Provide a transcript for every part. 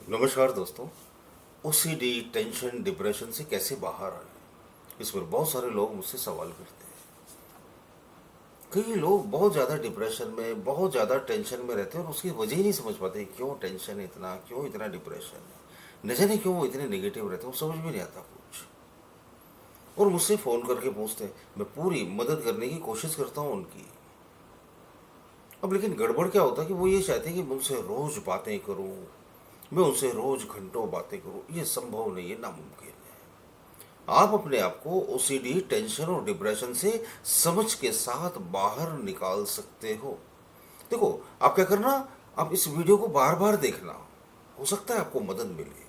नमस्कार दोस्तों। OCD, tension, depression से कैसे बाहर आए, इस पर बहुत सारे लोग मुझसे सवाल करते हैं। कई लोग बहुत ज़्यादा डिप्रेशन में, बहुत ज़्यादा टेंशन में रहते हैं और उसकी वजह ही नहीं समझ पाते क्यों टेंशन है इतना, क्यों इतना डिप्रेशन है, न जाने क्यों वो इतने नेगेटिव रहते हैं, वो समझ में नहीं आता कुछ। और मुझसे फ़ोन करके पूछते हैं, मैं पूरी मदद करने की कोशिश करता हूँ उनकी। अब लेकिन गड़बड़ क्या होता है कि वो ये चाहते हैं कि मैं उनसे रोज़ बातें करूँ, मैं उनसे रोज़ घंटों बातें करूँ। ये संभव नहीं है, नामुमकिन है। आप अपने आप को ओसीडी, टेंशन और डिप्रेशन से समझ के साथ बाहर निकाल सकते हो। देखो, आप क्या करना, आप इस वीडियो को बार बार देखना, हो सकता है आपको मदद मिले।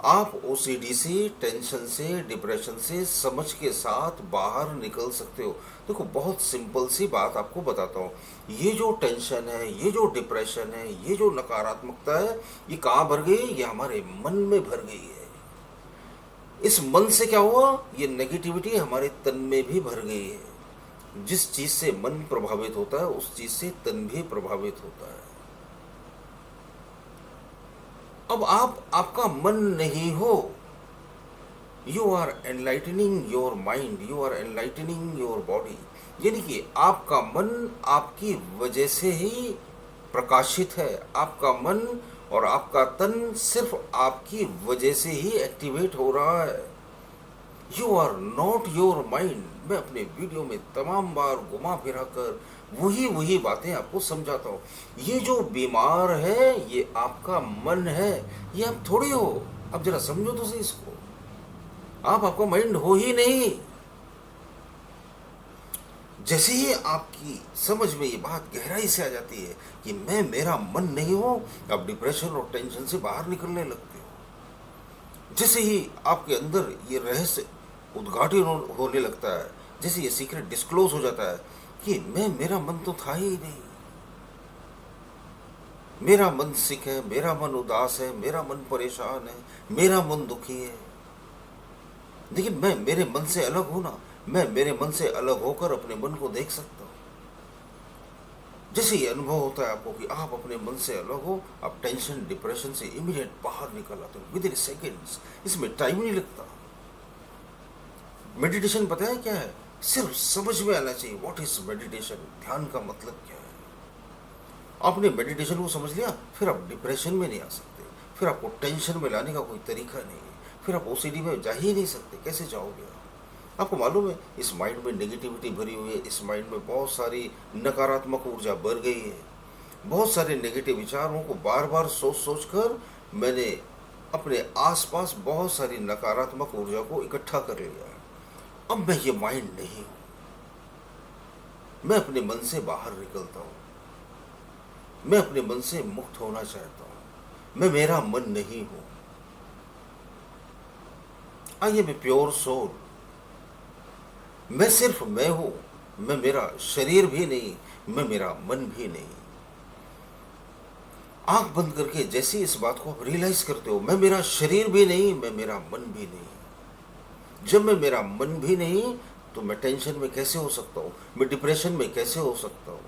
आप ओसीडी से, टेंशन से, डिप्रेशन से समझ के साथ बाहर निकल सकते हो। देखो, बहुत सिंपल सी बात आपको बताता हूँ। ये जो टेंशन है, ये जो डिप्रेशन है, ये जो नकारात्मकता है, ये कहाँ भर गई? ये हमारे मन में भर गई है। इस मन से क्या हुआ? ये नेगेटिविटी हमारे तन में भी भर गई है। जिस चीज से मन प्रभावित होता है, उस चीज से तन भी प्रभावित होता है। अब आप, आपका मन नहीं हो, you are enlightening your mind, you are enlightening your body. यानी कि आपका मन आपकी वजह से ही प्रकाशित है। आपका मन और आपका तन सिर्फ आपकी वजह से ही एक्टिवेट हो रहा है। You are not your mind. मैं अपने वीडियो में तमाम बार घुमा फिरा कर वही वही बातें आपको समझाता हूँ। ये जो बीमार है, ये आपका मन है, ये आप थोड़ी हो। अब जरा समझो तो सही इसको। आप, आपका माइंड हो ही नहीं। जैसे ही आपकी समझ में ये बात गहराई से आ जाती है कि मैं, मेरा मन नहीं हूं, आप डिप्रेशन और टेंशन से बाहर निकलने लगते हो। जैसे ही आपके अंदर ये रहस्य उद्घाटन होने लगता है, जैसे ये सीक्रेट डिस्क्लोज हो जाता है कि मैं, मेरा मन तो था ही नहीं, मेरा मन सिक है, मेरा मन उदास है, मेरा मन परेशान है, मेरा मन दुखी है। लेकिन मैं मेरे मन से अलग हूं ना। मैं मेरे मन से अलग होकर अपने मन को देख सकता हूं। जैसे ये अनुभव होता है आपको कि आप अपने मन से अलग हो, आप टेंशन, डिप्रेशन से इमीडिएट बाहर निकल आते हो विद इन सेकेंड्स। इसमें टाइम नहीं लगता। मेडिटेशन पता है क्या है? सिर्फ समझ में आना चाहिए व्हाट इज मेडिटेशन, ध्यान का मतलब क्या है। आपने मेडिटेशन को समझ लिया, फिर आप डिप्रेशन में नहीं आ सकते, फिर आपको टेंशन में लाने का कोई तरीका नहीं है, फिर आप ओसीडी में जा ही नहीं सकते। कैसे जाओगे आप? आपको मालूम है, इस माइंड में नेगेटिविटी भरी हुई है, इस माइंड में बहुत सारी नकारात्मक ऊर्जा भर गई है। बहुत सारे नेगेटिव विचारों को बार बार सोच सोच कर मैंने अपने आसपास बहुत सारी नकारात्मक ऊर्जा को इकट्ठा कर लिया है। अब मैं ये माइंड नहीं हूं। मैं अपने मन से बाहर निकलता हूं। मैं अपने मन से मुक्त होना चाहता हूं। मैं, मेरा मन नहीं हूं। I am a pure soul. मैं सिर्फ मैं हूं। मैं मेरा शरीर भी नहीं, मैं मेरा मन भी नहीं। आंख बंद करके जैसे इस बात को आप रियलाइज करते हो, मैं मेरा शरीर भी नहीं, मैं मेरा मन भी नहीं। जब मैं मेरा मन भी नहीं, तो मैं टेंशन में कैसे हो सकता हूँ? मैं डिप्रेशन में कैसे हो सकता हूँ?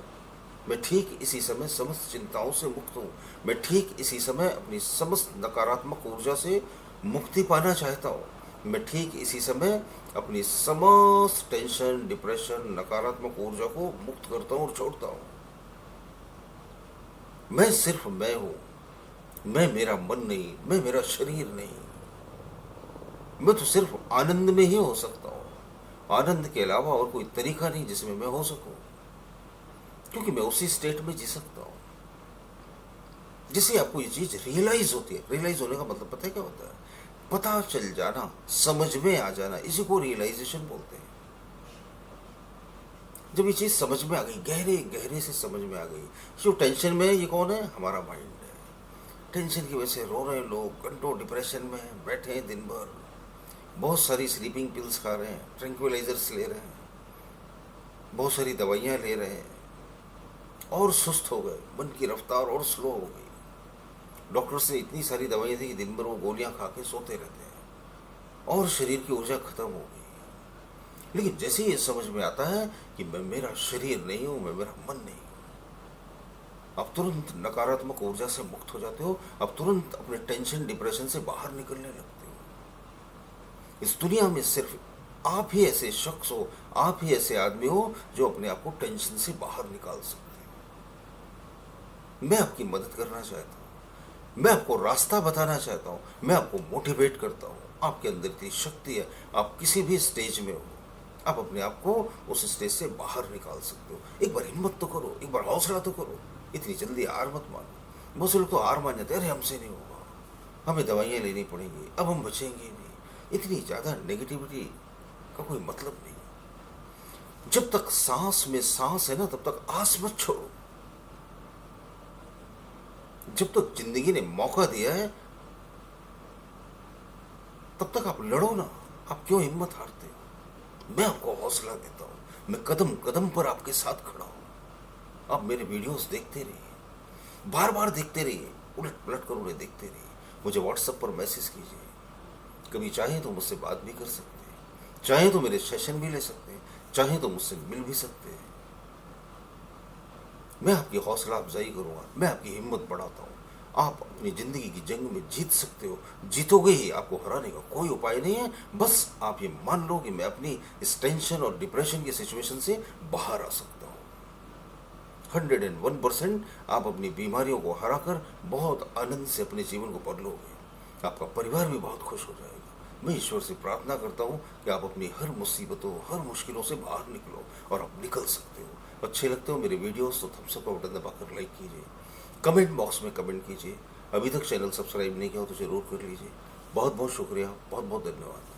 मैं ठीक इसी समय समस्त चिंताओं से मुक्त हूँ। मैं ठीक इसी समय अपनी समस्त नकारात्मक ऊर्जा से मुक्ति पाना चाहता हूँ। मैं ठीक इसी समय अपनी समस्त टेंशन, डिप्रेशन, नकारात्मक ऊर्जा को मुक्त करता हूँ और छोड़ता हूँ। मैं सिर्फ मैं हूँ। मैं, मेरा मन नहीं, मैं मेरा शरीर नहीं। मैं तो सिर्फ आनंद में ही हो सकता हूँ। आनंद के अलावा और कोई तरीका नहीं जिसमें मैं हो सकूं, क्योंकि मैं उसी स्टेट में जी सकता हूं। जिससे आपको ये चीज रियलाइज होती है। रियलाइज होने का मतलब पता है क्या होता है? पता चल जाना, समझ में आ जाना, इसी को रियलाइजेशन बोलते हैं। जब ये चीज समझ में आ गई, गहरे गहरे से समझ में आ गई, जो टेंशन में है, ये कौन है? हमारा माइंड है। टेंशन की वजह से रो रहे हैं लोग, घंटों डिप्रेशन में बैठे हैं दिन भर, बहुत सारी स्लीपिंग पिल्स खा रहे हैं, ट्रैंक्विलाइजर्स ले रहे हैं, बहुत सारी दवाइयाँ ले रहे हैं, और सुस्त हो गए, मन की रफ्तार और स्लो हो गई। डॉक्टर्स ने इतनी सारी दवाइयाँ दी कि दिन भर वो गोलियां खा के सोते रहते हैं और शरीर की ऊर्जा खत्म हो गई। लेकिन जैसे ही ये समझ में आता है कि मैं मेरा शरीर नहीं हूं, मैं मेरा मन नहीं हूं, आप तुरंत नकारात्मक ऊर्जा से मुक्त हो जाते हो, आप तुरंत अपने टेंशन डिप्रेशन से बाहर निकलने लगते हो। इस दुनिया में सिर्फ आप ही ऐसे शख्स हो, आप ही ऐसे आदमी हो जो अपने आप को टेंशन से बाहर निकाल सकते हो। मैं आपकी मदद करना चाहता हूँ, मैं आपको रास्ता बताना चाहता हूँ, मैं आपको मोटिवेट करता हूँ। आपके अंदर इतनी शक्ति है, आप किसी भी स्टेज में हो, आप अपने आप को उस स्टेज से बाहर निकाल सकते हो। एक बार हिम्मत तो करो, एक बार हौसला तो करो, इतनी जल्दी हार मत मानो। बहुत से लोग तो हार मान जाते हैं, अरे हमसे नहीं होगा, हमें दवाइयाँ लेनी पड़ेंगी, अब हम बचेंगे नहीं। इतनी ज़्यादा नेगेटिविटी का कोई मतलब नहीं। जब तक सांस में सांस है ना, तब तक आस मत छोड़ो। जब तक जिंदगी ने मौका दिया है, तब तक आप लड़ो ना। आप क्यों हिम्मत हारते हो? मैं आपको हौसला देता हूँ, मैं कदम कदम पर आपके साथ खड़ा हूँ। आप मेरे वीडियोस देखते रहिए, बार बार देखते रहिए, उलट पलट कर उन्हें देखते रहिए। मुझे व्हाट्सएप पर मैसेज कीजिए, कभी चाहे तो मुझसे बात भी कर सकते हैं, चाहे तो मेरे सेशन भी ले सकते हैं, चाहे तो मुझसे मिल भी सकते हैं। मैं आपकी हौसला अफजाई करूँगा, मैं आपकी हिम्मत बढ़ाता हूँ। आप अपनी ज़िंदगी की जंग में जीत सकते हो, जीतोगे ही। आपको हराने का कोई उपाय नहीं है। बस आप ये मान लो कि मैं अपनी इस टेंशन और डिप्रेशन की सिचुएशन से बाहर आ सकता हूँ। 101% आप अपनी बीमारियों को हराकर बहुत आनंद से अपने जीवन को बदलोगे। आपका परिवार भी बहुत खुश हो जाएगा। मैं ईश्वर से प्रार्थना करता हूँ कि आप अपनी हर मुसीबतों, हर मुश्किलों से बाहर निकलो और आप निकल सकते हो। अच्छे लगते हो मेरे वीडियोस तो थम्स अप का बटन दबाकर लाइक कीजिए, कमेंट बॉक्स में कमेंट कीजिए। अभी तक चैनल सब्सक्राइब नहीं किया हो तो जरूर कर लीजिए। बहुत बहुत शुक्रिया, बहुत बहुत धन्यवाद।